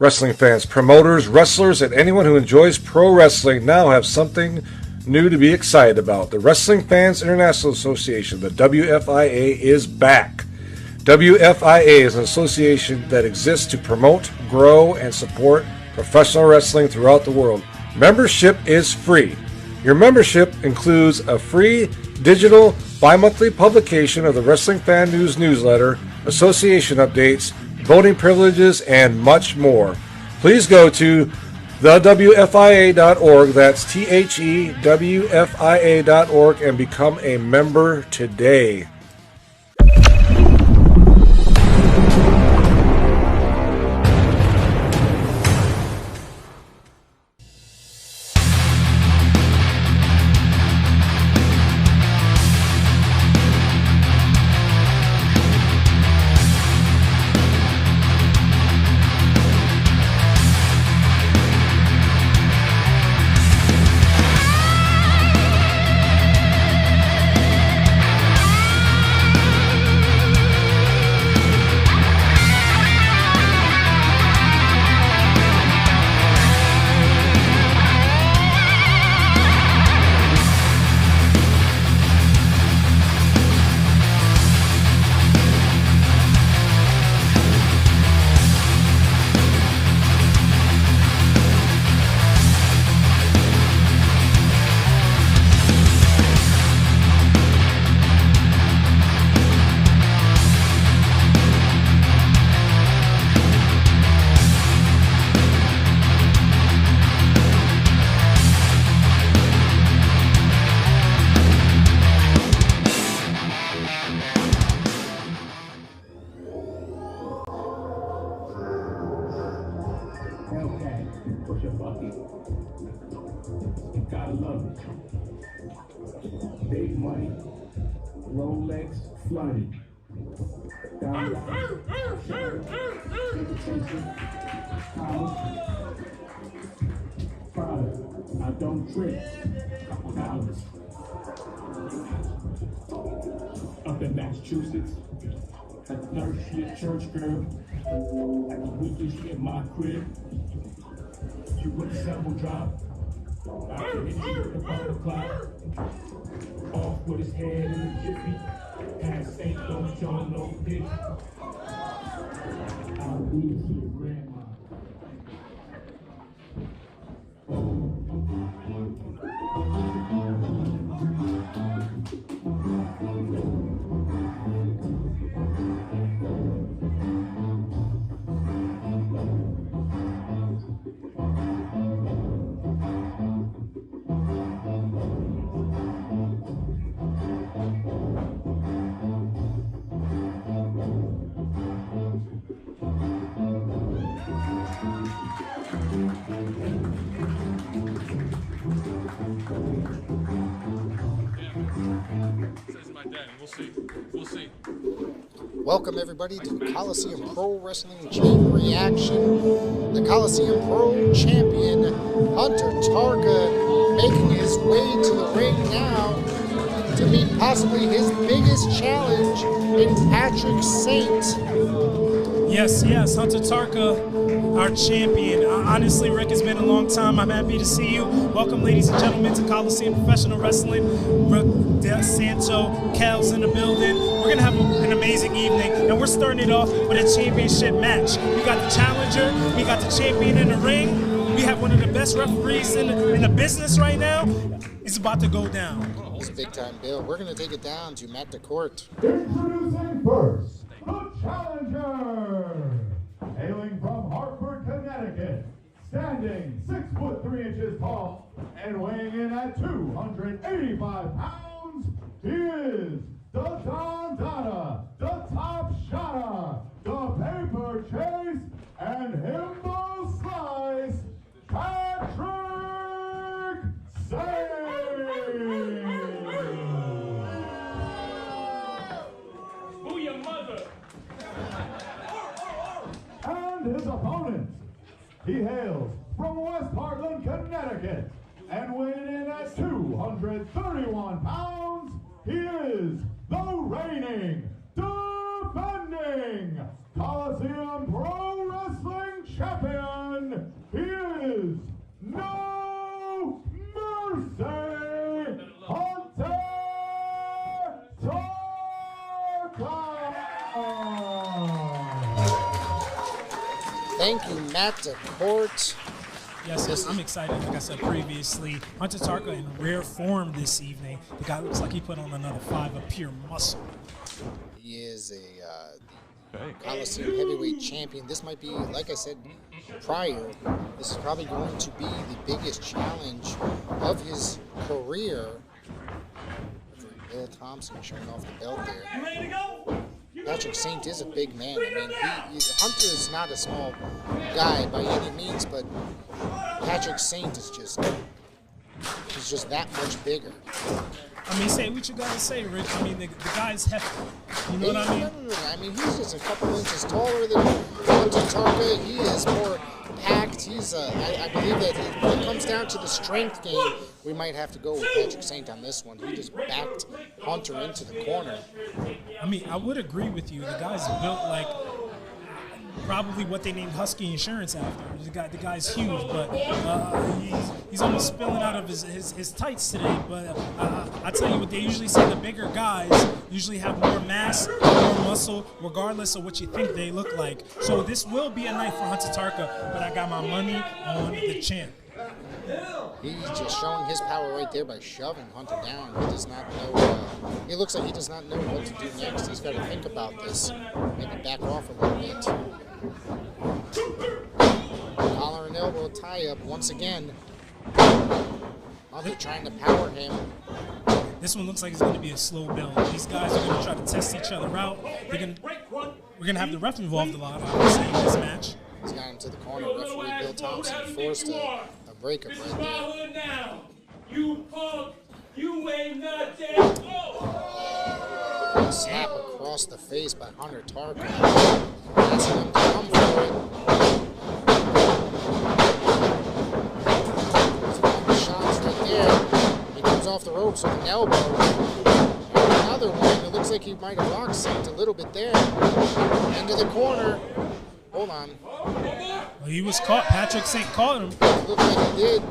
Wrestling fans, promoters, wrestlers, and anyone who enjoys pro wrestling now have something new to be excited about. The Wrestling Fans International Association, the WFIA, is back. WFIA is an association that exists to promote, grow, and support professional wrestling throughout the world. Membership is free. Your membership includes a free digital bi-monthly publication of the Wrestling Fan News newsletter, association updates, voting privileges, and much more. Please go to thewfia.org, that's thewfia.org, and become a member today. Gotta love it. Big money. Rolex flooded. Prada. I don't trip. $2. Up in Massachusetts. At the third shit church girl. At the weekend she at my crib. You with a sample drop. Out the hit you with the bumper clock. Off with his head in the jiffy. Past St. Don't y'all know dick. I'll be your grandma. We'll see. Welcome everybody to the Coliseum Pro Wrestling Chain Reaction. The Coliseum Pro Champion, Hunter Targa, making his way to the ring now to meet possibly his biggest challenge in Patrick Saint. Yes, Hunter Tarka, our champion. Honestly, Rick, it's been a long time. I'm happy to see you. Welcome, ladies and gentlemen, to Coliseum Professional Wrestling. Rick Del Santo, Cal's in the building. We're going to have an amazing evening, and we're starting it off with a championship match. We got the challenger, we got the champion in the ring. We have one of the best referees in the business right now. It's about to go down. It's a big-time bill. We're going to take it down to Matt DeCourt. Introducing first, the challenger, hailing from Hartford, Connecticut, standing 6'3" tall and weighing in at 285 pounds, he is the Don Dada, the Top Shotter, the Paper Chase, and Himbo Slice, Patrick Saint. And his opponent, he hails from West Hartland, Connecticut, and weighing in at 231 pounds, he is the reigning, defending Coliseum Pro Wrestling Champion, Thank you, Matt DeCourt. Yes, I'm excited. Like I said previously, Hunter Tarka in rare form this evening. The guy looks like he put on another 5 of pure muscle. He is the Coliseum heavyweight champion. This might be, like I said prior, this is probably going to be the biggest challenge of his career. Bill Thompson showing off the belt there. Patrick Saint is a big man. I mean, Hunter is not a small guy by any means, but Patrick Saint is he's just that much bigger. I mean, say what you gotta say, Rich. I mean, the guy's hefty. You know what I mean? No. I mean, he's just a couple inches taller than Hunter Tarka. He is more packed. I believe that when it comes down to the strength game, we might have to go with Patrick Saint on this one. He just backed Hunter into the corner. I mean, I would agree with you. The guy's built like probably what they named Husky Insurance after. The guy's huge, but he's almost spilling out of his tights today. But I tell you what, they usually say the bigger guys usually have more mass, more muscle, regardless of what you think they look like. So this will be a night for Hunter Tarka, but I got my money on the champ. He's just showing his power right there by shoving Hunter down. He does not know. He looks like he does not know what to do next. He's got to think about this. Maybe back off a little bit. Collar and elbow tie up once again. Hunter trying to power him. This one looks like it's going to be a slow build. These guys are going to try to test each other out. We're going to have the ref involved a lot, obviously, in this match. He's got him to the corner. Referee Bill Thompson forced a breakup right there. Now, you punk, you ain't nothing. Slap across the face by Hunter Tarka. Asking him to come for it. Some shots right there. He comes off the ropes with an elbow. And another one. It looks like he might have rock synced a little bit there. Into the corner. Hold on. Well, he was caught. Patrick Saint caught him. Looked like he did.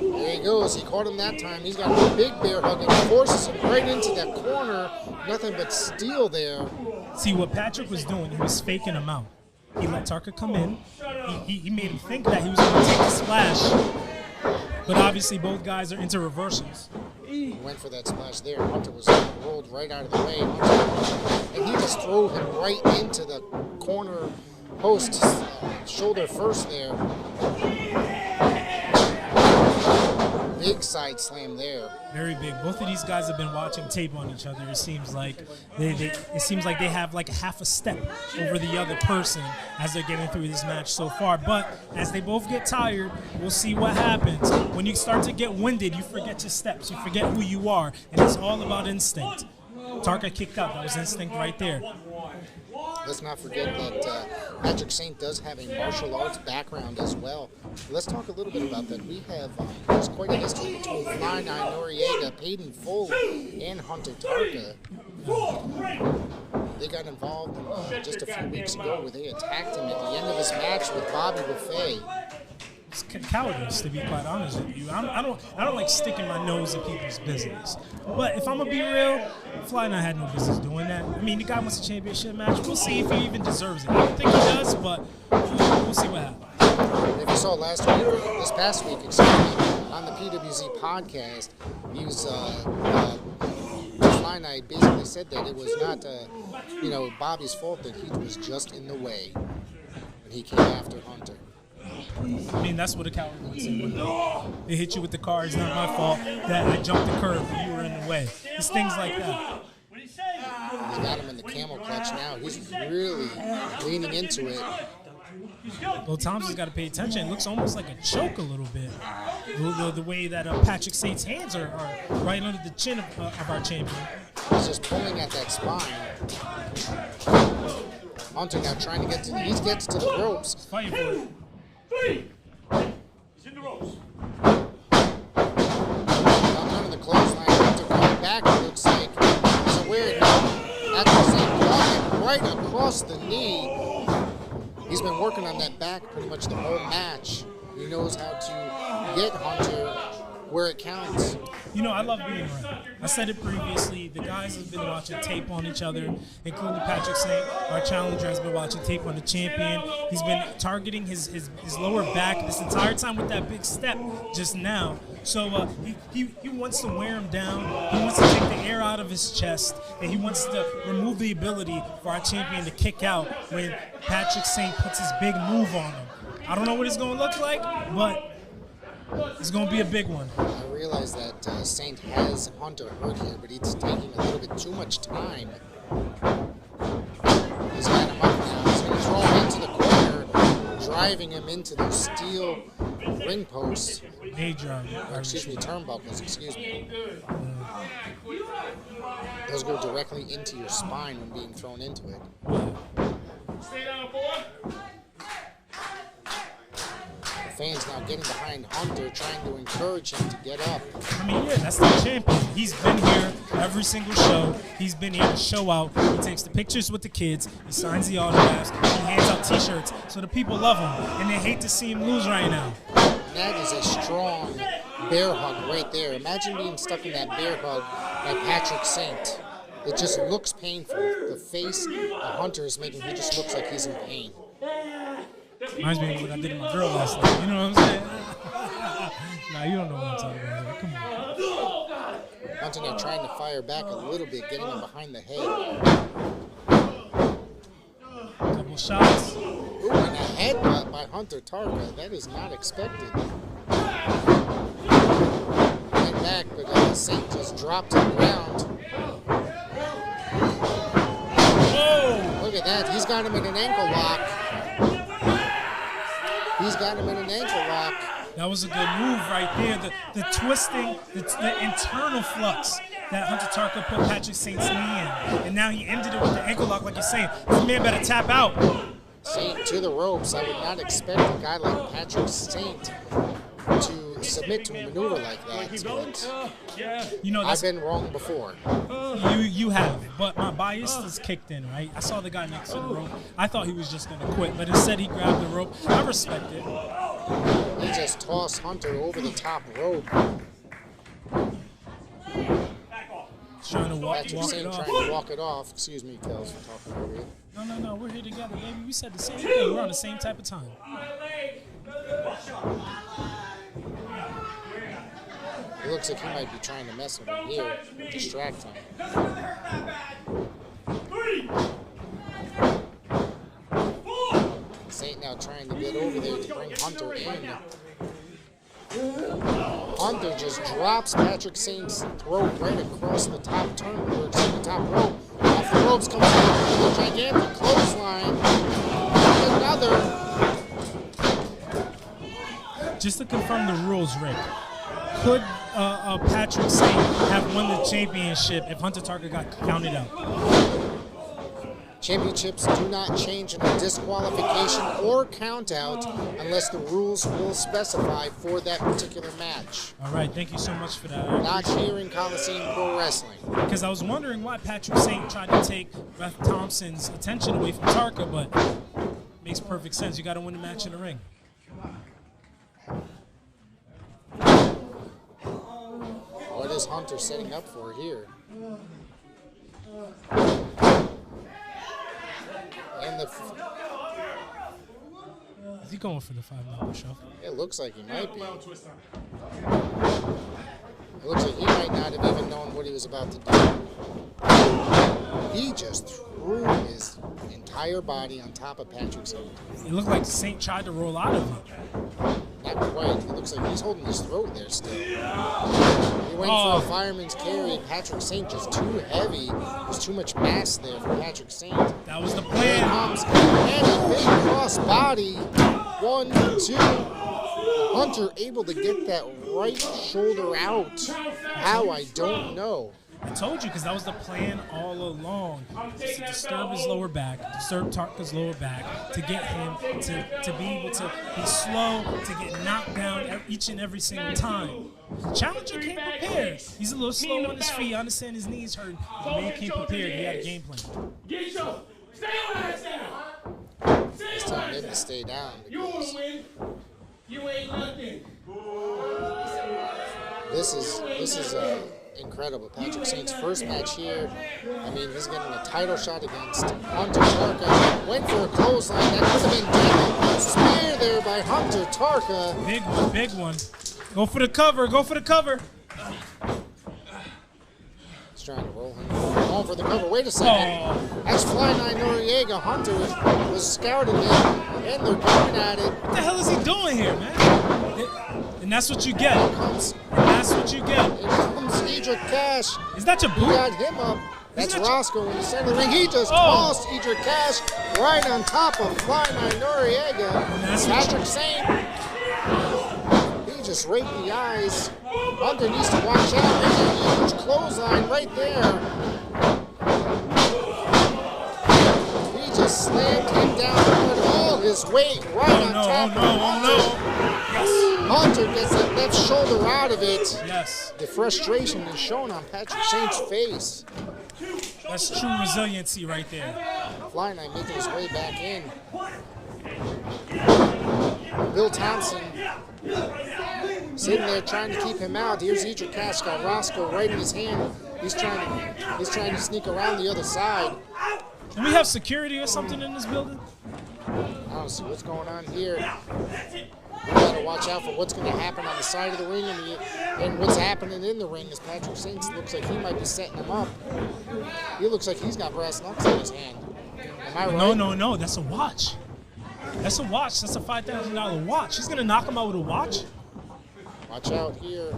There he goes. He caught him that time. He's got a big bear hug and forces him right into that corner. Nothing but steel there. See, what Patrick was doing, he was faking him out. He let Tarka come in. He made him think that he was going to take the splash. But obviously, both guys are into reversals. He went for that splash there. Hunter was rolled right out of the way. And he just threw him right into the corner post, shoulder first there. Big side slam there. Very big. Both of these guys have been watching tape on each other. It seems like they have like a half a step over the other person as they're getting through this match so far. But as they both get tired, we'll see what happens. When you start to get winded, you forget your steps. You forget who you are, and it's all about instinct. Tarka kicked out. That was instinct right there. Let's not forget that Patrick Saint does have a martial arts background as well. Let's talk a little bit about that. We have there's quite a history between Fly9 Noriega, Peyton Foley, and Hunter Tarka. They got involved just a few weeks ago where they attacked him at the end of his match with Bobby Buffet. It's cowardice, to be quite honest with you. I don't like sticking my nose in people's business. But if I'm gonna be real, Fly9 had no business doing that. I mean, the guy wants a championship match. We'll see if he even deserves it. I don't think he does, but we'll see what happens. If you saw this past week, on the PWZ podcast, he was Fly9 basically said that it was not Bobby's fault, that he was just in the way when he came after Hunter. I mean, that's what a coward would say. They hit you with the car. It's not my fault that I jumped the curb and you were in the way. It's things like that. He's got him in the camel clutch now. He's really leaning into it. Well, Thompson's got to pay attention. It looks almost like a choke a little bit. The way that Patrick Saint's hands are right under the chin of our champion. He's just pulling at that spine. Hunter now trying to get to the ropes. Fighting for it. He's in the ropes. Under the clothesline, Hunter coming back, it looks like. He's aware now. Patrick Saint caught him right across the knee. He's been working on that back pretty much the whole match. He knows how to get Hunter where it counts. You know, I love being around. I said it previously. The guys have been watching tape on each other, including Patrick Saint. Our challenger has been watching tape on the champion. He's been targeting his lower back this entire time with that big step just now. So he wants to wear him down. He wants to take the air out of his chest, and he wants to remove the ability for our champion to kick out when Patrick Saint puts his big move on him. I don't know what it's going to look like, but it's going to be a big one. I realize that Saint has Hunter hurt here, but he's taking a little bit too much time. He's got him up now. He's going to throw him into the corner, driving him into the steel ring posts. Turnbuckles, excuse me. Those go directly into your spine when being thrown into it. Stay down, boy. Fans now getting behind Hunter, trying to encourage him to get up. I mean, yeah, that's the champion. He's been here every single show. He's been here to show out. He takes the pictures with the kids. He signs the autographs. He hands out T-shirts. So the people love him, and they hate to see him lose right now. That is a strong bear hug right there. Imagine being stuck in that bear hug by Patrick Saint. It just looks painful. The face Hunter is making, he just looks like he's in pain. Reminds me of what I did to my girl last night. You know what I'm saying? Nah, you don't know what I'm talking about. Come on. Hunter now trying to fire back a little bit, getting him behind the head. Couple shots. Ooh, and a headbutt by Hunter Tarka. That is not expected. Went back, but Saint just dropped to the ground. Whoa! Look at that. He's got him in an ankle lock. He's got him in an ankle lock. That was a good move right there. The twisting, the internal flux that Hunter Tarka put Patrick Saint's knee in. And now he ended it with the ankle lock, like you're saying. This man better tap out. Saint to the ropes. I would not expect a guy like Patrick Saint to submit to a maneuver like that. But you know, I've been wrong before. You have, but my bias is kicked in, right? I saw the guy next to the rope. I thought he was just going to quit, but instead he grabbed the rope. I respect it. He just tossed Hunter over the top rope. Trying to walk Patrick it Saint off. trying to walk it off. Excuse me, Kels, for talking over you. No, we're here together, baby. We said the same thing. We're on the same type of time. It looks like he might be trying to mess with him here, distract him. Saint now trying to get over there to bring Hunter in. Hunter just drops Patrick Saint's throat right across the top turnbuckle, the top rope. Off the ropes comes a gigantic clothesline. Another. Just to confirm the rules, Rick, could Patrick Saint have won the championship if Hunter Tarka got counted out? Championships do not change in a disqualification or count out unless the rules will specify for that particular match. All right, thank you so much for that. Not here in Coliseum Pro Wrestling. Because I was wondering why Patrick Saint tried to take Beth Thompson's attention away from Tarka, but makes perfect sense. You got to win the match in the ring. What is Hunter setting up for here? And Is he going for the $5 shuffle? it looks like he might be. It looks like he might not have even known what he was about to do. He just threw his entire body on top of Patrick's head. It looked like Saint tried to roll out of it. Not quite. It looks like he's holding his throat there still. He went for a fireman's carry. Patrick Saint just too heavy. There's too much mass there for Patrick Saint. That was the Here plan. comes and a big cross body. 1, 2. Hunter able to get that right shoulder out. How, I don't know. I told you, because that was the plan all along. Just to disturb his lower back, disturb Tarka's lower back, to get him to be able to be slow, to get knocked down each and every single time. Challenger came prepared. He's a little slow on his feet. I understand his knees hurt. The man came prepared. He had a game plan. Get your stay on that down. He's telling him to stay down. You won't win. You ain't nothing. This is incredible. Patrick Saint's first match here. I mean, he's getting a title shot against Hunter Tarka. Went for a clothesline. That could have been deadly. Spear there by Hunter Tarka. Big one, big one. Go for the cover, go for the cover. He's trying to roll him. Going for the cover. Wait a second. That's Fly 9 Noriega. Hunter was scouting it, and they're going at it. What the hell is he doing here, man? And that's what you get. That's what you get. Here comes Edric Cash. Is that your He boot? got him up. That's that Roscoe in the center of the ring. He just tossed Edric Cash right on top of Fly 9 Noriega. Patrick Saint. He just raked the eyes. Hunter needs to watch out. There's a huge clothesline right there. He just slammed him down hard, all his weight right on top of Hunter. Hunter gets that left shoulder out of it. Yes. The frustration is shown on Patrick Saint's face. That's true resiliency right there. Fly Knight making his way back in. Bill Thompson sitting there trying to keep him out. Here's Edric Cash, got Roscoe right in his hand. He's trying to sneak around the other side. Do we have security or something in this building? I don't see what's going on here. We gotta watch out for what's going to happen on the side of the ring and what's happening in the ring, as Patrick Saint looks like he might be setting him up. He looks like he's got brass knuckles in his hand. Am I right? No. That's a watch. That's a watch. That's a $5,000 watch. He's gonna knock him out with a watch. Watch out here.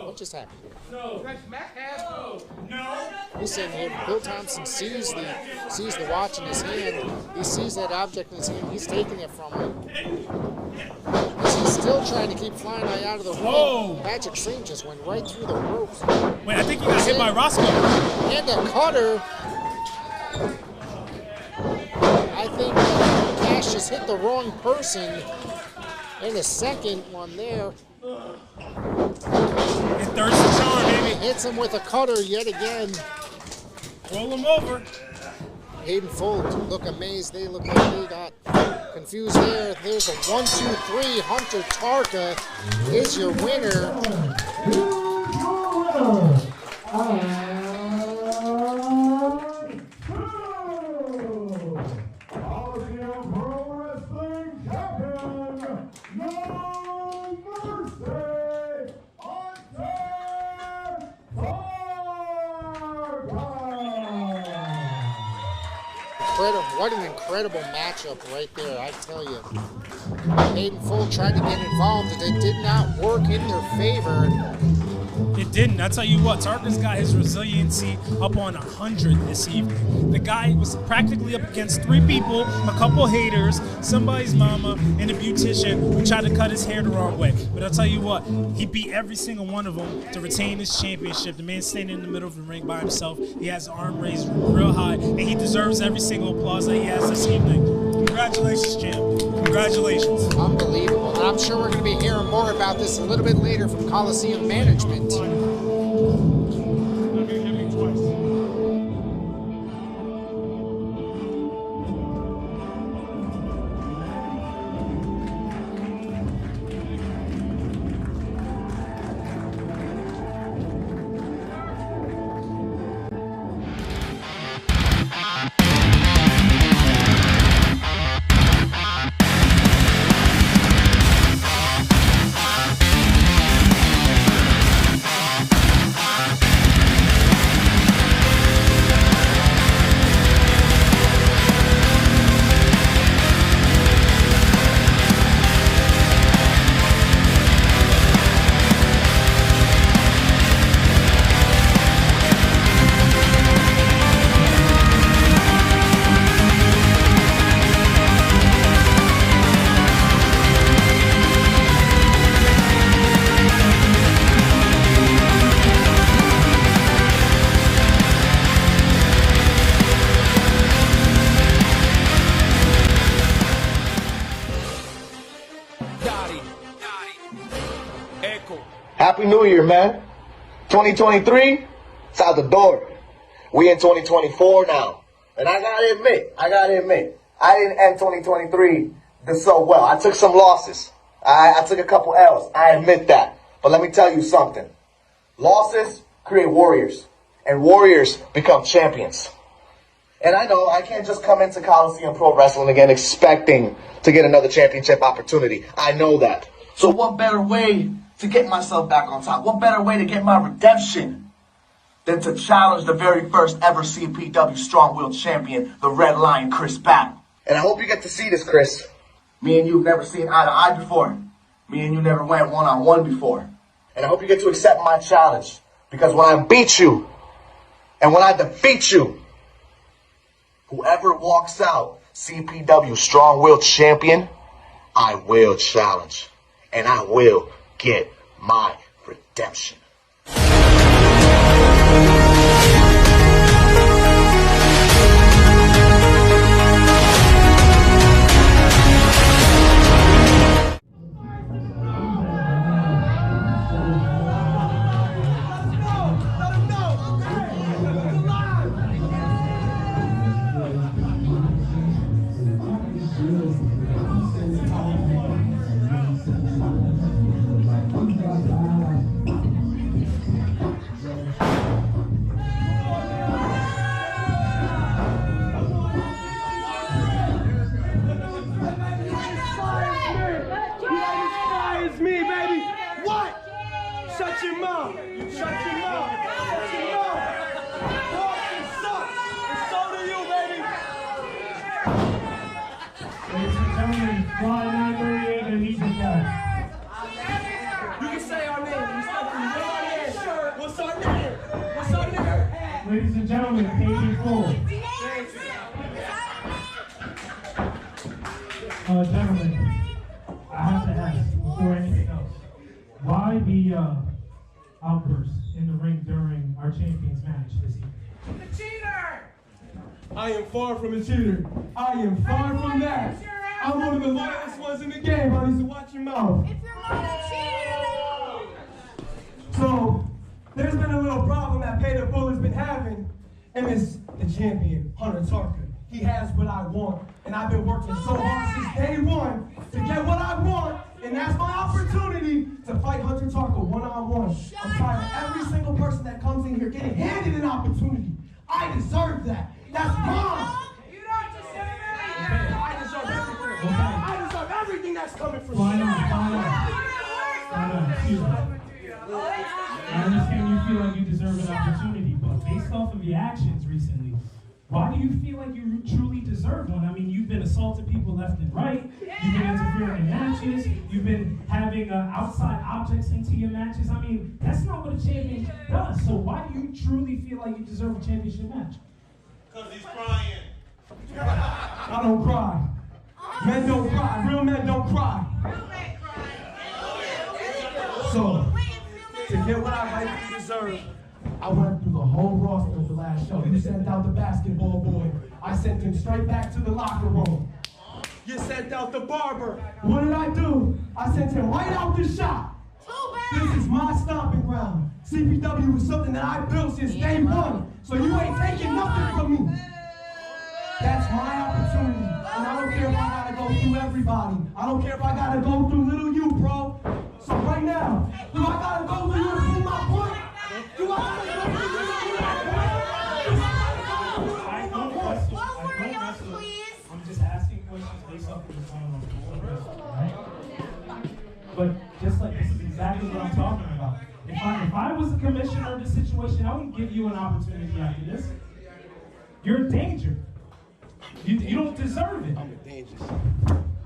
What just happened? No. He's sitting here. Bill Thompson sees the watch in his hand. He sees that object in his hand. He's taking it from him. He's still trying to keep Flying Eye out of the ring. Patrick Saint just went right through the ropes. Wait, I think he got hit by Roscoe. And a cutter. I think Cash just hit the wrong person. And a second one there. It thirds the charm, baby. Hits him with a cutter yet again. Roll him over. Hayden Folk look amazed. They look like they got confused there. There's a 1, 2, 3. Hunter Tarka is your winner. Coliseum Pro Wrestling Champion, No Mercy, Hunter Tarka. What an incredible matchup right there, I tell you. Hayden Folk tried to get involved, and it did not work in their favor. It didn't. I tell you what, Tarka's got his resiliency up on 100 this evening. The guy was practically up against 3 people, a couple haters, somebody's mama, and a beautician who tried to cut his hair the wrong way. But I'll tell you what, he beat every single one of them to retain his championship. The man standing in the middle of the ring by himself. He has the arm raised real high, and he deserves every single applause that he has this evening. Congratulations, champ. Congratulations. Unbelievable. And I'm sure we're going to be hearing more about this a little bit later from Coliseum Management. Happy New Year, man. 2023, it's out the door. We in 2024 now. And I gotta admit, I didn't end 2023 so well. I took some losses. I took a couple L's. I admit that. But let me tell you something. Losses create warriors, and warriors become champions. And I know I can't just come into Coliseum Pro Wrestling again expecting to get another championship opportunity. I know that. So what better way to get myself back on top? What better way to get my redemption than to challenge the very first ever CPW Strong-Willed Champion, the Red Lion, Chris Battle? And I hope you get to see this, Chris. Me and you've never seen eye to eye before. Me and you never went one-on-one before. And I hope you get to accept my challenge. Because when I beat you, and when I defeat you, whoever walks out CPW Strong-Willed Champion, I will challenge. And I will get my redemption. Ladies and gentlemen, paid in full. Gentlemen, I have to ask, before anything else, why the outburst in the ring during our champions match this evening? The cheater! I am far from a cheater. I am far from that. I'm one of the loyalest ones in the game, honey, so watch your mouth. If you're not a cheater! So, there's been a little problem that Pay the Bull has been having, and it's the champion, Hunter Tarka. He has what I want, and I've been working so hard since day one to get what I want, and that's my opportunity to fight Hunter Tarka one-on-one. I'm tired of every single person that comes in here getting handed an opportunity. I deserve that. That's mine. You don't deserve it! I deserve everything. I deserve everything that's coming from Fine you. on. Excuse me. I understand you feel like you deserve an opportunity, but based off of your actions recently, why do you feel like you truly deserve one? I mean, you've been assaulting people left and right, you've been interfering in matches, you've been having outside objects into your matches. I mean, that's not what a champion does. So why do you truly feel like you deserve a championship match? Because he's crying. I don't cry. Men don't cry. Real men don't cry. So, to get what I rightfully deserve, I went through the whole roster of the last show. You sent out the basketball boy. I sent him straight back to the locker room. You sent out the barber. What did I do? I sent him right out the shop. This is my stomping ground. CPW was something that I built since day one. So you ain't taking nothing from me. That's my opportunity. And I don't care if I gotta go through everybody. I don't care if I gotta go through little you, bro. So right now, do I gotta go through you to prove my point? Do I gotta go through you to prove my point? I'm just asking questions based off of what's going on the board, right? But just like this is exactly what I'm talking about. If I was the commissioner of the situation, I wouldn't give you an opportunity after this. You're a danger. You don't deserve it. I'm dangerous.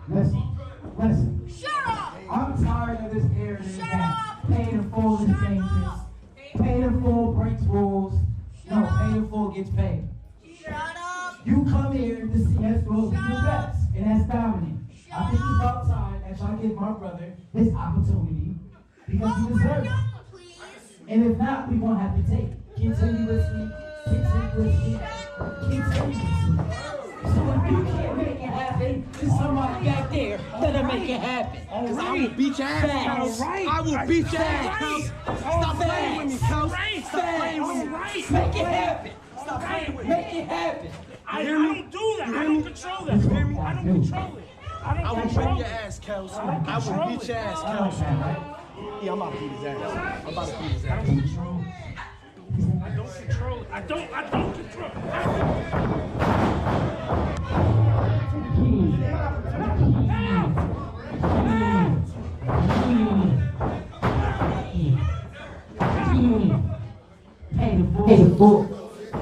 Listen. Shut up! I'm tired of this narrative that pay in full is dangerous. Pay in full breaks rules. No, pay in full gets paid. Shut up! You come here to see us go do your best, and that's dominant. I think it's about time that y'all give my brother his opportunity because he deserves it. And if not, we won't have to take it. Continuously. So if you can't make it happen, there's somebody back there that'll make it happen. Cause I will beat your ass. Right. I will beat your ass. Stop playing with me, coach. Stop playing with me. Make it happen. Stop playing with me. Make it happen. I don't do that. I don't control that. You hear me? I don't control it. I will whip your ass, Kels. I will beat your ass, Kels. Yeah, I'm about to beat his ass. I'm about to beat his ass. I don't control it. I don't control it.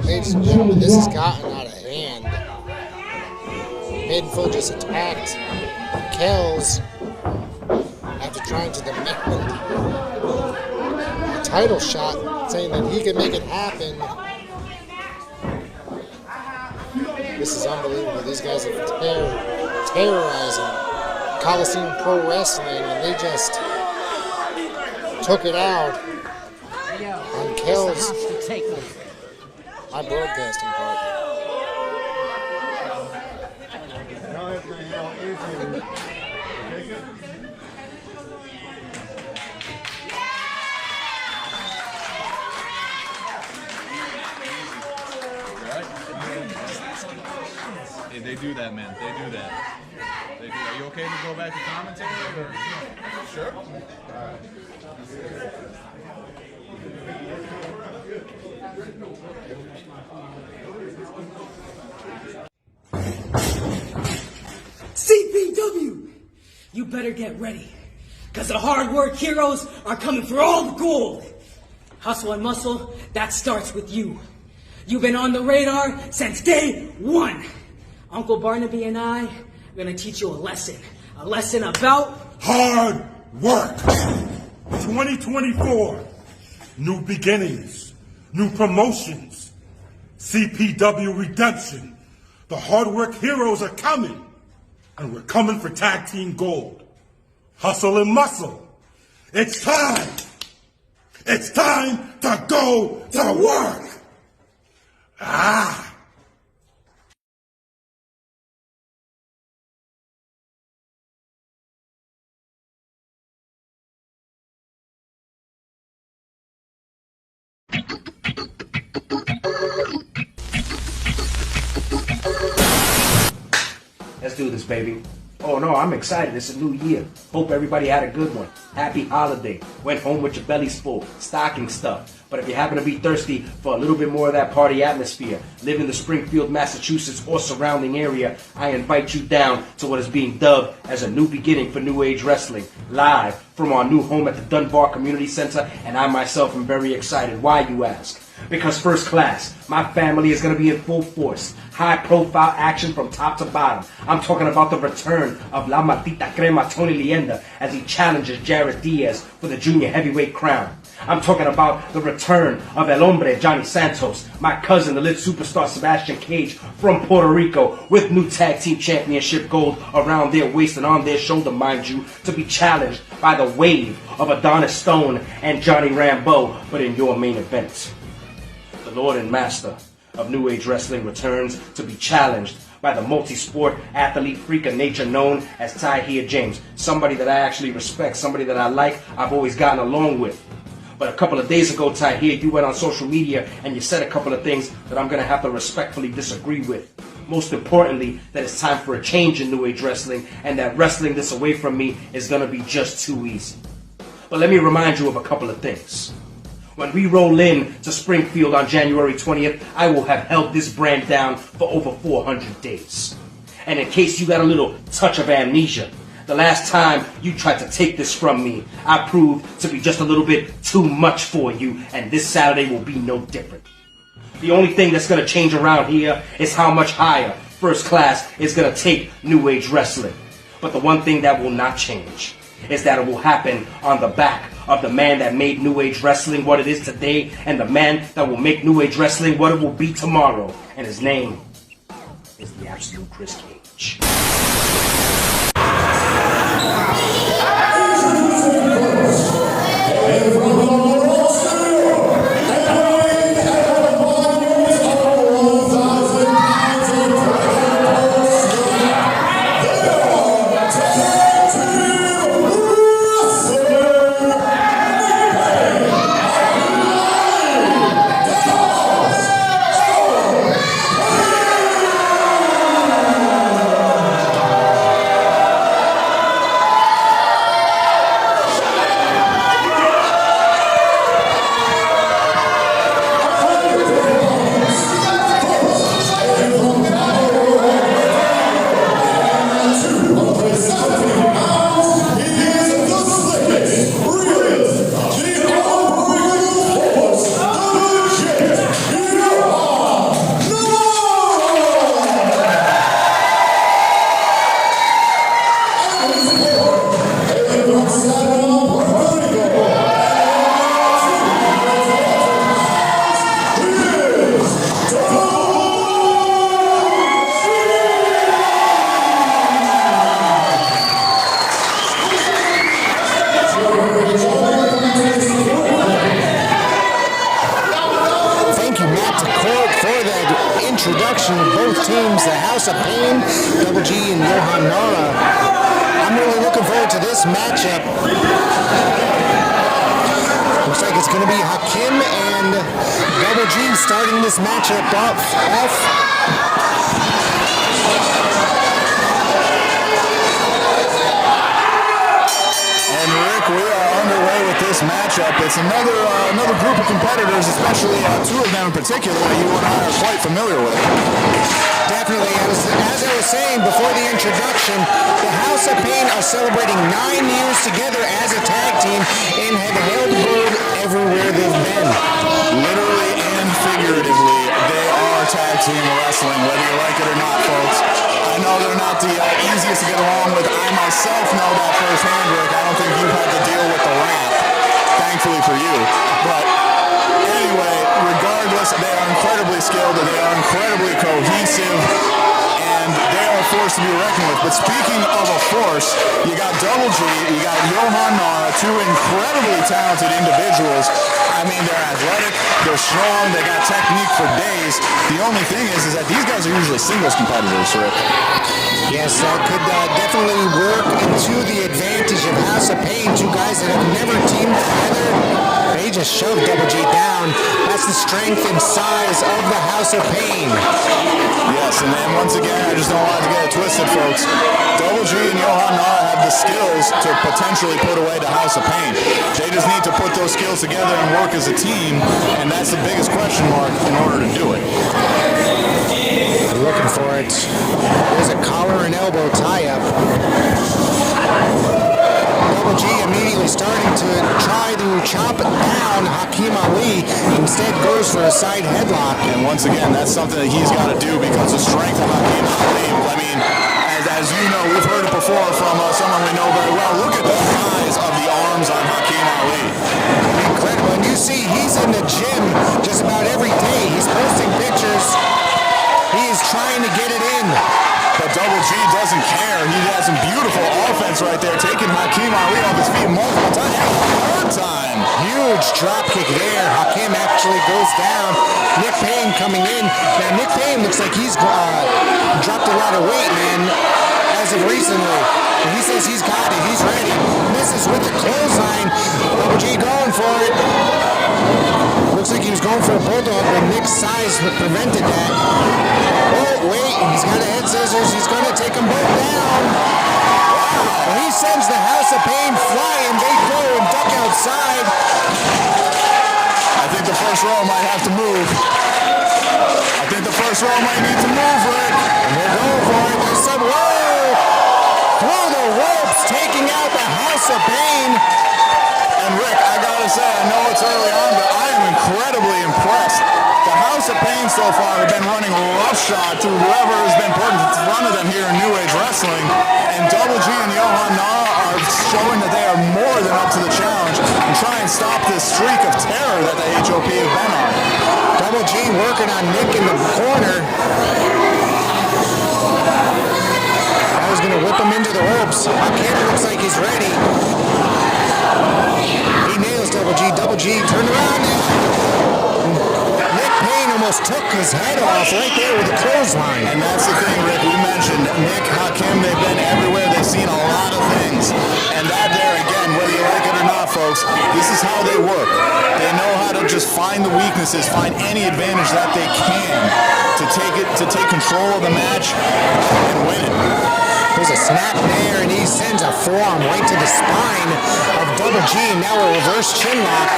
Ladies and gentlemen, this has gotten out of hand. Maidenfeld just attacked Kells after trying to demand a title shot, saying that he could make it happen. This is unbelievable. These guys are terrorizing Coliseum Pro Wrestling, and they just took it out on Kells, my broadcasting partner. They do that, man. They do that. They do. Are you okay to go back to commentary? Or? Sure. All right. CPW! You better get ready, because the hard work heroes are coming for all the gold. Hustle and muscle, that starts with you. You've been on the radar since day one. Uncle Barnaby and I are going to teach you a lesson about Hard work. 2024. New beginnings. New promotions. CPW redemption. The hard work heroes are coming. And we're coming for tag team gold. Hustle and muscle. It's time. It's time to go to work. Ah. Let's do this, baby. Oh no, I'm excited. It's a new year. Hope everybody had a good one. Happy holiday. Went home with your bellies full. Stocking stuff. But if you happen to be thirsty for a little bit more of that party atmosphere, live in the Springfield, Massachusetts or surrounding area, I invite you down to what is being dubbed as a new beginning for New Age Wrestling, live from our new home at the Dunbar Community Center, and I myself am very excited. Why, you ask? Because first class, my family is going to be in full force. High profile action from top to bottom. I'm talking about the return of La Maldita Crema Tony Leyenda as he challenges Jared Diaz for the junior heavyweight crown. I'm talking about the return of El Hombre Johnny Santos, my cousin, the lit superstar Sebastian Cage from Puerto Rico, with new tag team championship gold around their waist and on their shoulder, mind you, to be challenged by the wave of Adonis Stone and Johnny Rambeau, but in your main event. The Lord and Master of New Age Wrestling returns to be challenged by the multi-sport athlete freak of nature known as Tahir James. Somebody that I actually respect, somebody that I like, I've always gotten along with. But a couple of days ago, Tahir, you went on social media and you said a couple of things that I'm going to have to respectfully disagree with. Most importantly, that it's time for a change in New Age Wrestling, and that wrestling this away from me is going to be just too easy. But let me remind you of a couple of things. When we roll in to Springfield on January 20th, I will have held this brand down for over 400 days. And in case you got a little touch of amnesia, the last time you tried to take this from me, I proved to be just a little bit too much for you, and this Saturday will be no different. The only thing that's going to change around here is how much higher First Class is going to take New Age Wrestling. But the one thing that will not change is that it will happen on the back of the man that made New Age Wrestling what it is today, and the man that will make New Age Wrestling what it will be tomorrow. And his name is the absolute Chris Cage. to court for the introduction of both teams, the House of Pain, Double G and Johan Nara. I'm really looking forward to this matchup. Looks like it's going to be Hakim and Double G starting this matchup off. And Rick, we are underway with this matchup. It's another group of competitors, especially two of them in particular that you and I are quite familiar with. Definitely. As I was saying before the introduction, the House of Pain are celebrating 9 years together as a tag team and have held good everywhere they've been. Literally and figuratively, they are tag team wrestling, whether you like it or not, folks. I know they're not the easiest to get along with. I myself know that firsthand, Rick. I don't think you've had to deal with the wrath, thankfully for you. But anyway, regardless, they are incredibly skilled, they are incredibly cohesive, and they are a force to be reckoned with. But speaking of a force, you got Double G, you got Johan Nara, two incredibly talented individuals. I mean, they're athletic, they're strong, they got technique for days. The only thing is that these guys are usually singles competitors, Rick. Yes, that could definitely work into the advantage of House of Pain. Two guys that have never teamed together. They just shoved Double G down. That's the strength and size of the House of Pain. Yes, and then once again, I just don't want to get it twisted, folks. Double G and Johan Nara have the skills to potentially put away the House of Pain. They just need to put those skills together and work as a team, and that's the biggest question mark in order to do it. I'm looking for it. There's a collar and elbow tie-up. Double G immediately starting to try to chop down Hakim Ali. Instead goes for a side headlock. And once again, that's something that he's got to do because the strength of Hakim Ali, I mean, as you know, we've heard it before from someone we know very well. Look at the size of the arms on Hakim Ali. Incredible. And you see he's in the gym just about every day. He's posting pictures. He is trying to get it in. But Double G doesn't care. He has some beautiful offense right there, taking Hakim Ali off his feet multiple times. Third time. Huge drop kick there. Hakim actually goes down. Nick Payne coming in. Now, Nick Payne looks like he's dropped a lot of weight, man, as of recently. And he says he's got it. He's ready. Misses with the clothesline. Double G going for it. Looks like he was going for a bulldog, but Nick's size prevented that. Oh, wait. He's got a head scissors. He's going to take them both down. Wow. He sends the House of Pain flying. They go and duck outside. I think the first row might have to move. I think the first row might need to move, Rick. And they're going for it. There's some, whoa! Through the ropes, taking out the House of Pain. And Rick, I gotta say, I know it's early on, but I am incredibly impressed. The House of Pain so far have been running roughshod through whoever has been put in front of them here in New Age Wrestling. And Double G and Johan Nara are showing that they are more than up to the challenge and try and stop this streak of terror that the HOP have been on. Double G working on Nick in the corner. I was going to whip him into the ropes. Hakim looks like he's ready. He nails Double G. Double G turned around. Nick Payne almost took his head off right there with the clothesline. And that's the thing, Rick. We mentioned Nick, Hakim, they've been everywhere. They've seen a lot of things. And that there, again, whether you like it or not, folks, this is how they work. They know how to just find the weaknesses, find any advantage that they can to take control of the match and win it. There's a snap there, and he sends a forearm right to the spine of Double G. Now a reverse chin lock.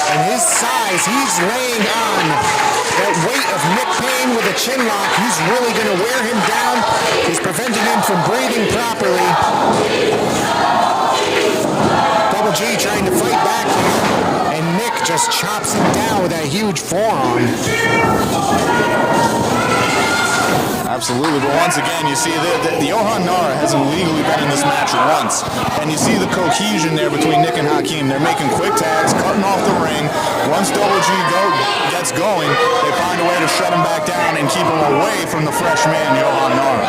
And his size, he's laying on that weight of Nick Payne with a chin lock. He's really going to wear him down. He's preventing him from breathing properly. Double G trying to fight back here, and Nick just chops him down with that huge forearm. Absolutely, but once again, you see the Johan Nara hasn't legally been in this match once, and you see the cohesion there between Nick and Hakim. They're making quick tags, cutting off the ring. Once Double G gets going, they find a way to shut him back down and keep him away from the fresh man, Johan Nara.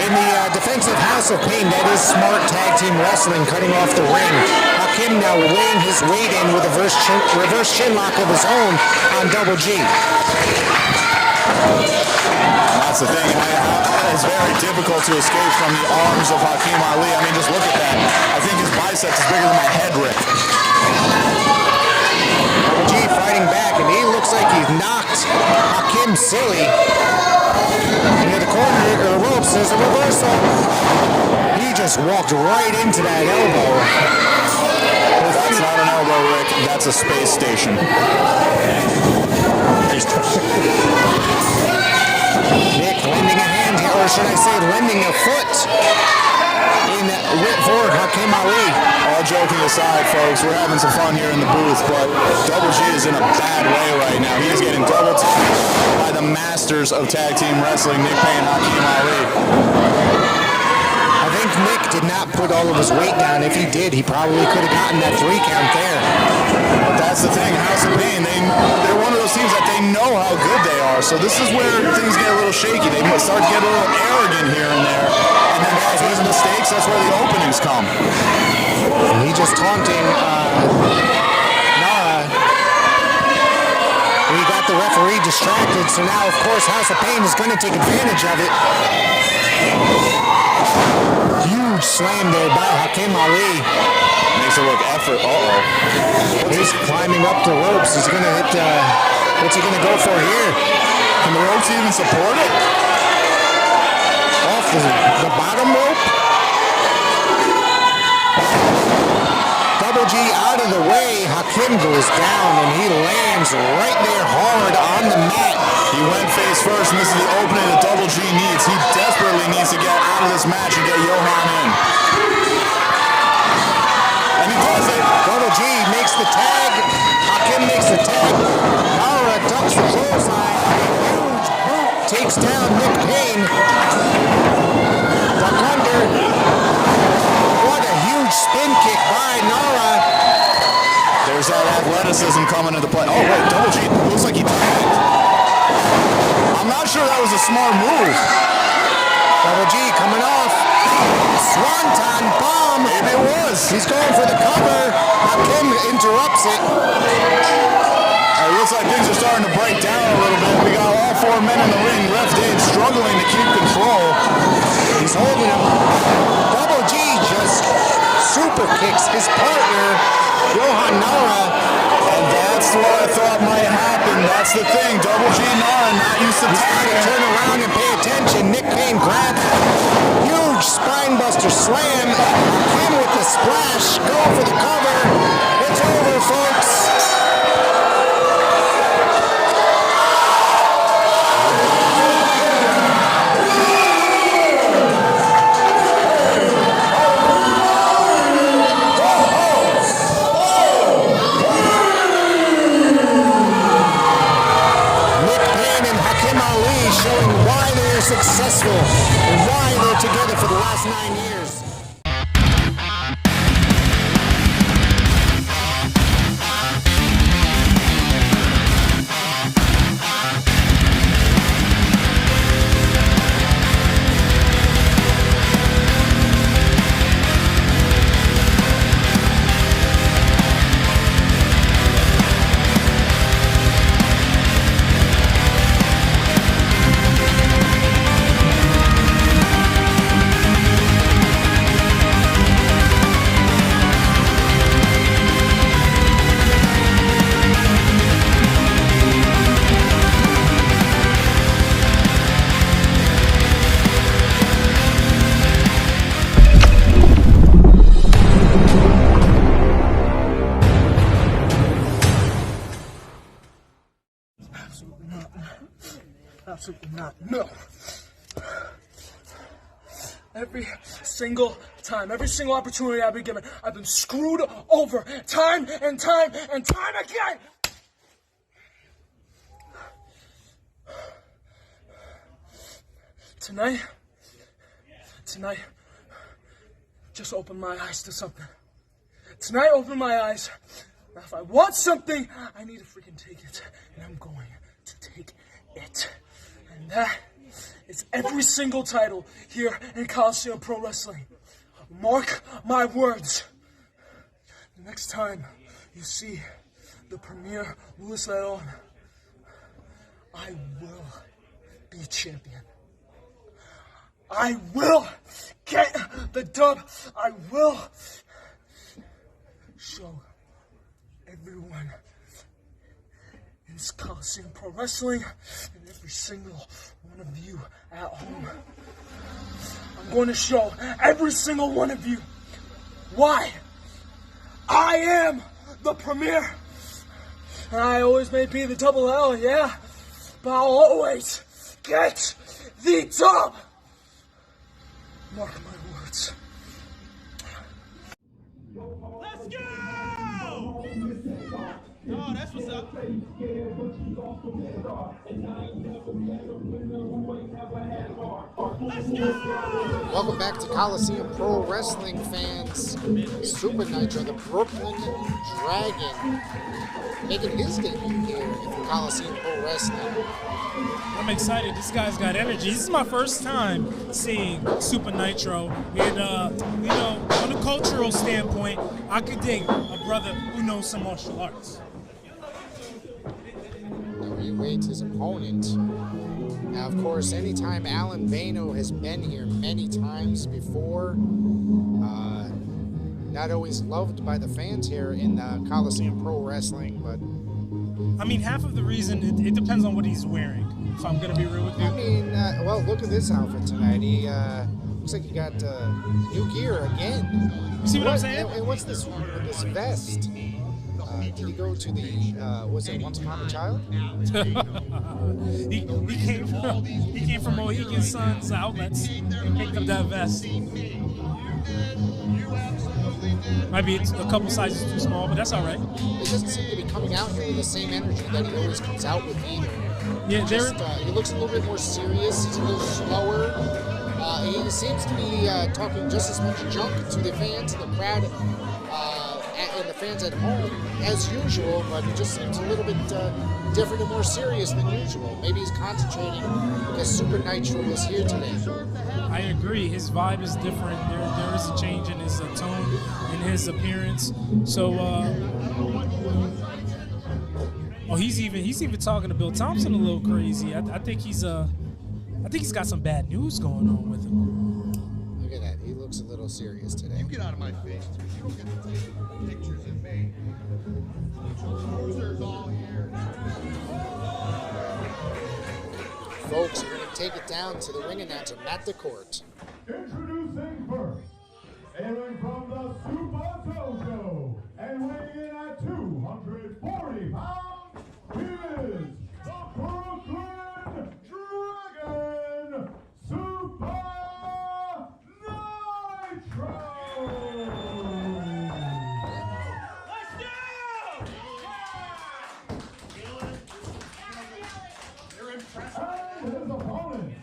In the defensive House of Pain, that is smart tag team wrestling, cutting off the ring. Hakim now weighing his weight in with a reverse chin lock of his own on Double G. That's the thing. It's very difficult to escape from the arms of Hakim Ali. I mean, just look at that. I think his biceps is bigger than my head, Rick. Double G fighting back, and he looks like he's knocked Hakim silly. Near the corner, the ropes, there's a reversal. He just walked right into that elbow. That's not an elbow, Rick. That's a space station. Nick lending a hand here, or should I say lending a foot for Hakim Ali. All joking aside, folks, we're having some fun here in the booth, but Double G is in a bad way right now. He is getting double tagged by the masters of tag team wrestling, Nick Payne, Hakim Ali. I think Nick did not put all of his weight down. If he did, he probably could have gotten that 3 count there. But that's the thing, House of Pain, they're one of those teams that they know how good they are, so this is where things get a little shaky. They start to get a little arrogant here and there, and then guys make mistakes, that's where the openings come. And he just taunting Nara. We got the referee distracted, so now, of course, House of Pain is going to take advantage of it. Huge slam there by Hakim Ali. Makes it look effort. He's climbing up the ropes. He's going to hit, what's he going to go for here? Can the ropes even support it? Off the bottom rope? Double G out of the way. Hakim goes down and he lands right there hard on the mat. He went face first, and this is the opening that Double G needs. He desperately needs to get out of this match and get Johan in. And he does it. Double G makes the tag. Hakim makes the tag. Nara ducks the clothesline. Huge boot takes down Nick Payne. Duck under. What a huge spin kick by Nara. There's that athleticism coming into play. Oh, wait, Double G looks like he tagged. I'm not sure that was a smart move. Double G coming off. Swanton bomb. Maybe it was. He's going for the cover. Hakim interrupts it. It looks like things are starting to break down a little bit. We got all 4 men in the ring. Ref Dave struggling to keep control. He's holding him. Double G just super kicks his partner, Johan Nara. And that's what I thought might happen. That's the thing. Double G Nara not used to tagging. Turn around and pay attention. Nick Payne grabs. Huge spinebuster slam. Hakim with the splash. Going for the cover. It's over, folks. Successful and why they're together for the last 9 years. Absolutely not. No. Every single time, every single opportunity I've been given, I've been screwed over time and time and time again. Tonight, just opened my eyes to something. Tonight opened my eyes. Now if I want something, I need to freaking take it. And I'm going to take it. And that is every single title here in Coliseum Pro Wrestling. Mark my words. the next time you see the premier Louis Leon, I will be champion. I will get the dub. I will show everyone in this Coliseum Pro Wrestling and every single one of you at home. I'm going to show every single one of you why I am the premier. And I always may be the double L, yeah, but I'll always get the dub. Mark my words. Let's go! Oh, that's what's up. Let's go! Welcome back to Coliseum Pro Wrestling fans. Super Nitro, the Brooklyn Dragon, making his debut here in Coliseum Pro Wrestling. I'm excited. This guy's got energy. This is my first time seeing Super Nitro. And, you know, on a cultural standpoint, I could dig a brother who knows some martial arts. Now he awaits his opponent. Now, of course, anytime Alan Bano has been here many times before, not always loved by the fans here in Coliseum Pro Wrestling, but... I mean, half of the reason, it depends on what he's wearing. So I'm going to be real with you. I mean, well, look at this outfit tonight. He looks like he got new gear again. You see what I'm saying? And what's this vest? Did he go to the, was it Once Upon a Child? he came from Mohegan Sun's outlets and picked up that vest. Might be a couple sizes too small, but that's all right. He doesn't seem to be coming out here with the same energy that he always comes out with either. Yeah, he looks a little bit more serious. He's a little slower. He seems to be talking just as much junk to the fans, the crowd, and the fans at home as usual, but he just seems a little bit different and more serious than usual. Maybe he's concentrating because Super Nitro is here today. I agree. His vibe is different. There is a change in his tone, in his appearance. So, he's even talking to Bill Thompson a little crazy. I think he's got some bad news going on with him. Look at that. He looks a little serious today. You get out of my face. You don't get to take pictures of me. Losers all here. Folks, we're going to take it down to the ring announcer, Matt DeCourt. Introducing first, hailing from the Super Dojo and weighing in at 240 pounds, he is the Brooklyn Dragon, Super Nitro! And his opponent,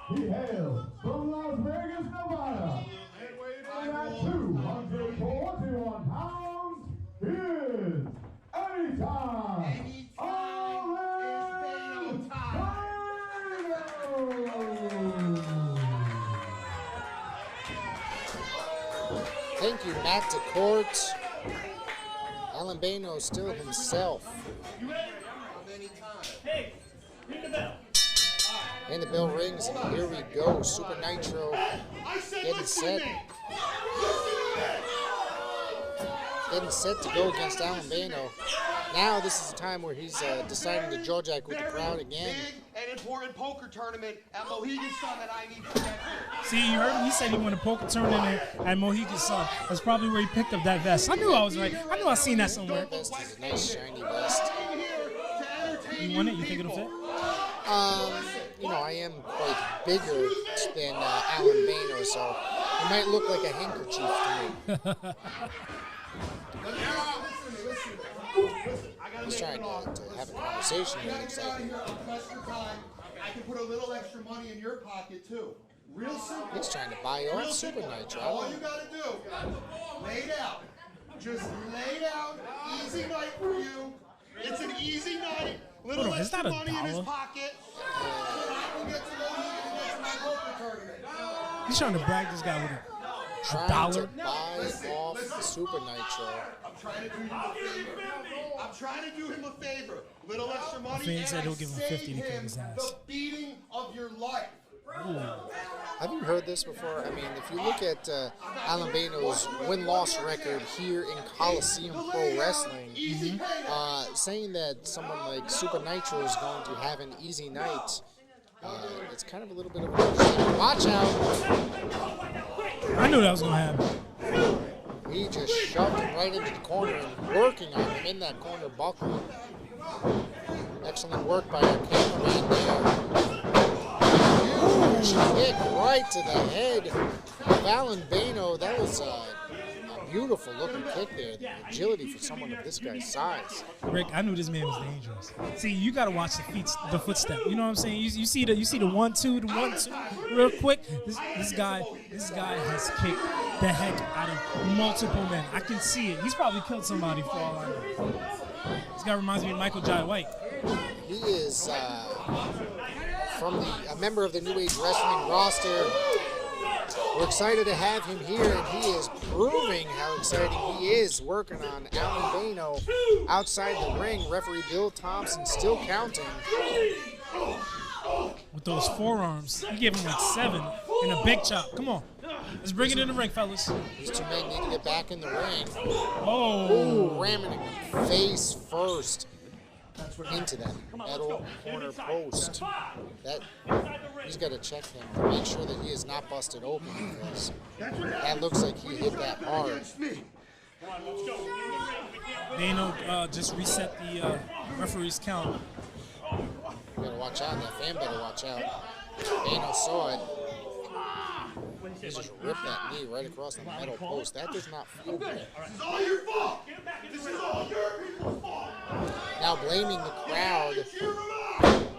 he hails from Las Vegas, Nevada, and weighing in at 241 pounds, he is Anytime Alan Bano! Thank you, Matt DeCourt. Alan Bano still himself. Hey, ring the bell. And the bell rings, and here we go. Super Nitro getting set. Getting set to go against Alan Bano. Now this is the time where he's deciding to jaw jack with the crowd again. Big and important poker tournament at Mohegan Sun that I need to get to. See, you heard him? He said he won a poker tournament at Mohegan Sun. That's probably where he picked up that vest. I knew I was right. I knew I seen that somewhere. That vest is a nice shiny vest. You want it? You think it'll fit? You know, I am quite bigger than Alan Bano, so it might look like a handkerchief to me. He's trying to have a conversation with him. I can put a little extra money in your pocket too. Real simple. He's trying to buy off Super Nitro. All you gotta do, lay down. Just lay down. Easy night for you. It's an easy night. Little extra money in his pocket. He's trying to brag this guy with a trying to buy off Super Nitro. I'm trying to do him a favor. Little extra money. Fans said and he'll give him 50 to kick his ass. the beating of your life. Have you heard this before? I mean, if you look at Alan Bano's win-loss record here in Coliseum Pro Wrestling, saying that someone like Super Nitro is going to have an easy night, it's kind of a little bit of a understatement. Watch out! I knew that was going to happen. He just shoved him right into the corner and working on him in that corner buckle. Excellent work by our cameraman there. Huge kick right to the head of Alan Bano. That was a beautiful looking kick there. The agility for someone of this guy's size. Rick, I knew this man was dangerous. See, you got to watch the footstep. You know what I'm saying? You see the 1-2, the 1-2 real quick. This guy has kicked the heck out of multiple men. I can see it. He's probably killed somebody for all I know. This guy reminds me of Michael Jai White. He is a member of the New Age Wrestling roster. We're excited to have him here, and he is proving how exciting he is working on Alan Bano outside the ring. Referee Bill Thompson still counting. With those forearms, he gave him like 7 and a big chop. Come on. Let's bring it in the ring, fellas. These two men need to get back in the ring. Oh. Ooh, ramming him face first into that metal corner post. He's got to check him to make sure that he is not busted open, because that looks like he hit that hard. Bano just reset the referee's count. You better watch out. That fan better watch out. Bano saw it. He just ripped that knee right across the metal post. That does not feel good. This is all your fault. This is all your people's fault. Now blaming the crowd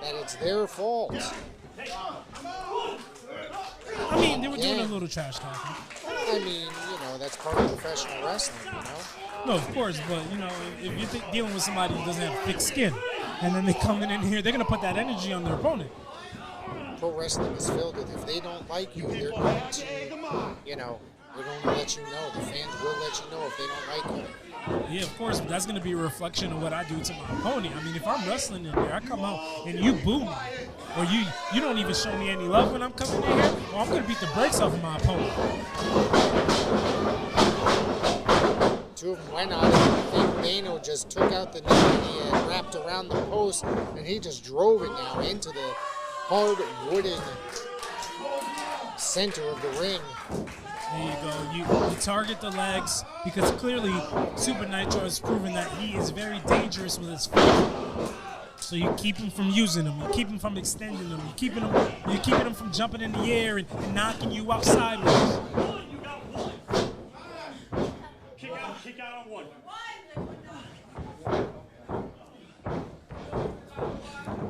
that it's their fault. I mean, they were doing a little trash talking. I mean, that's part of professional wrestling, No, of course, but, if you're dealing with somebody who doesn't have thick skin, and then they come in here, they're going to put that energy on their opponent. Pro wrestling is filled with, if they don't like you, they're going to, they're going to let you know. The fans will let you know if they don't like you. Yeah, of course, but that's going to be a reflection of what I do to my opponent. I mean, if I'm wrestling in there, I come out and you boo me, or you don't even show me any love when I'm coming in here, well, I'm going to beat the brakes off of my opponent. Two of them went on it. I think Bano just took out the knee he had wrapped around the post, and he just drove it now into the hard wooden center of the ring. There you go. You target the legs, because clearly Super Nitro has proven that he is very dangerous with his feet. So you keep him from using them. You keep him from extending them. You're keeping him from jumping in the air and knocking you out sideways. Kick out on 1.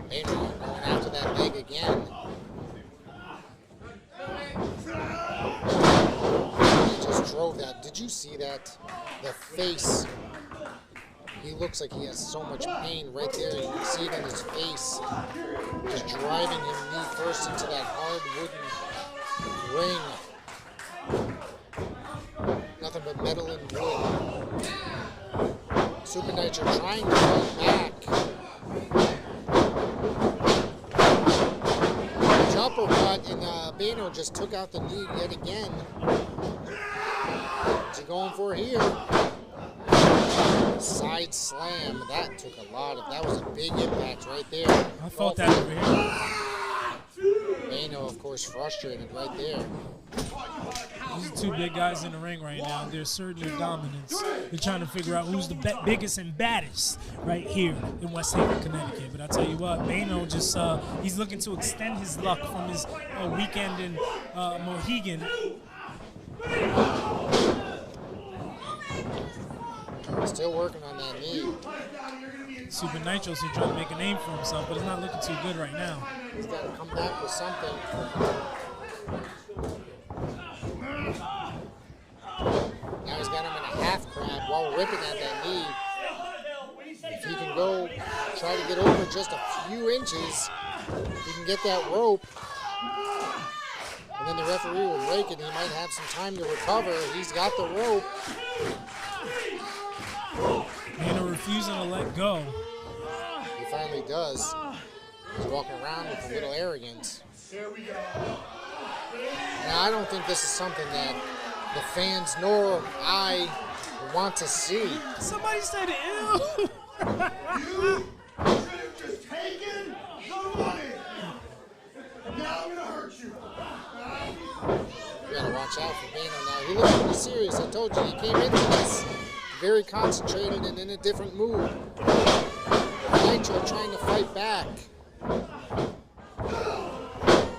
Bano going after that leg again. He just drove that. Did you see that? The face. He looks like he has so much pain right there. You can see it in his face. Just driving him knee first into that hard wooden ring. Nothing but metal and wood. Super Nitro trying to fight back. Uppercut, and Bano just took out the knee yet again. What's he going for here? Side slam. That took a lot of. That was a big impact right there. I felt that over here. Bano, of course, frustrated right there. These are two big guys in the ring right now. They're asserting their dominance. They're trying to figure out who's the biggest and baddest right here in West Haven, Connecticut. But I tell you what, Bano just, he's looking to extend his luck from his weekend in Mohegan. Still working on that knee. Super Nitro's here trying to make a name for himself, but it's not looking too good right now. He's got to come back with something. Now he's got him in a half crab while ripping at that knee. If he can go try to get over just a few inches, he can get that rope. And then the referee will break it. He might have some time to recover. He's got the rope. Bano refusing to let go. He finally does. He's walking around with a little arrogance. Now, I don't think this is something that the fans nor I want to see. Somebody said ew. You should have just taken the money. Now I'm gonna hurt you. You gotta watch out for Bano now. He looks pretty serious. I told you, he came into this very concentrated and in a different mood. Nitro trying to fight back.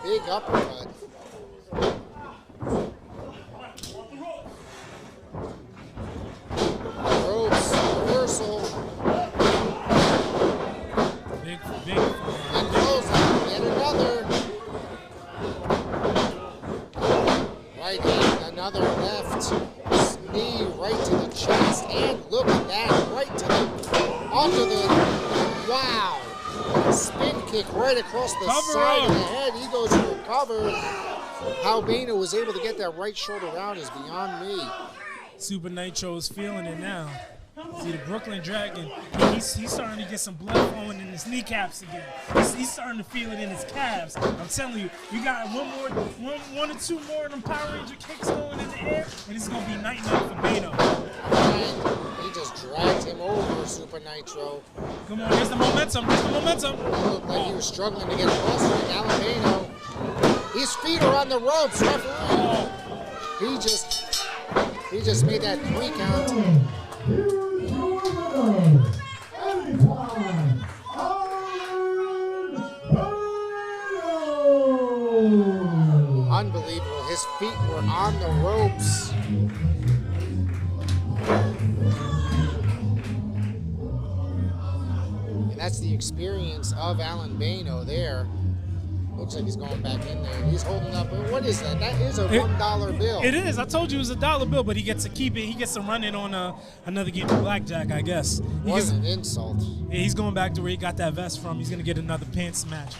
Big uppercut. Ropes, reversal. Big. And closing, yet another. Right hand, another left. Knee right to the chest. And look at that, right to the, onto the, wow. Spin kick right across the side of the head. He goes to recover. How Bano was able to get that right shoulder out is beyond me. Super Nitro is feeling it now. See the Brooklyn Dragon, he's starting to get some blood flowing in his kneecaps again. He's starting to feel it in his calves. I'm telling you, you got one or two more of them Power Ranger kicks going in the air, and it's gonna be night for Bano. And he just dragged him over, Super Nitro. Come on, here's the momentum. It looked like he was struggling to get across it. Alan Bano, his feet are on the ropes, referee. He just made that 3 count. Unbelievable. His feet were on the ropes. And that's the experience of Alan Bano there. Looks like he's going back in there. He's holding up. What is that? That is a $1 bill. It is. I told you it was a $1 bill, but he gets to keep it. He gets to run it on another game of blackjack, I guess. What an insult. Yeah, he's going back to where he got that vest from. He's going to get another pants match.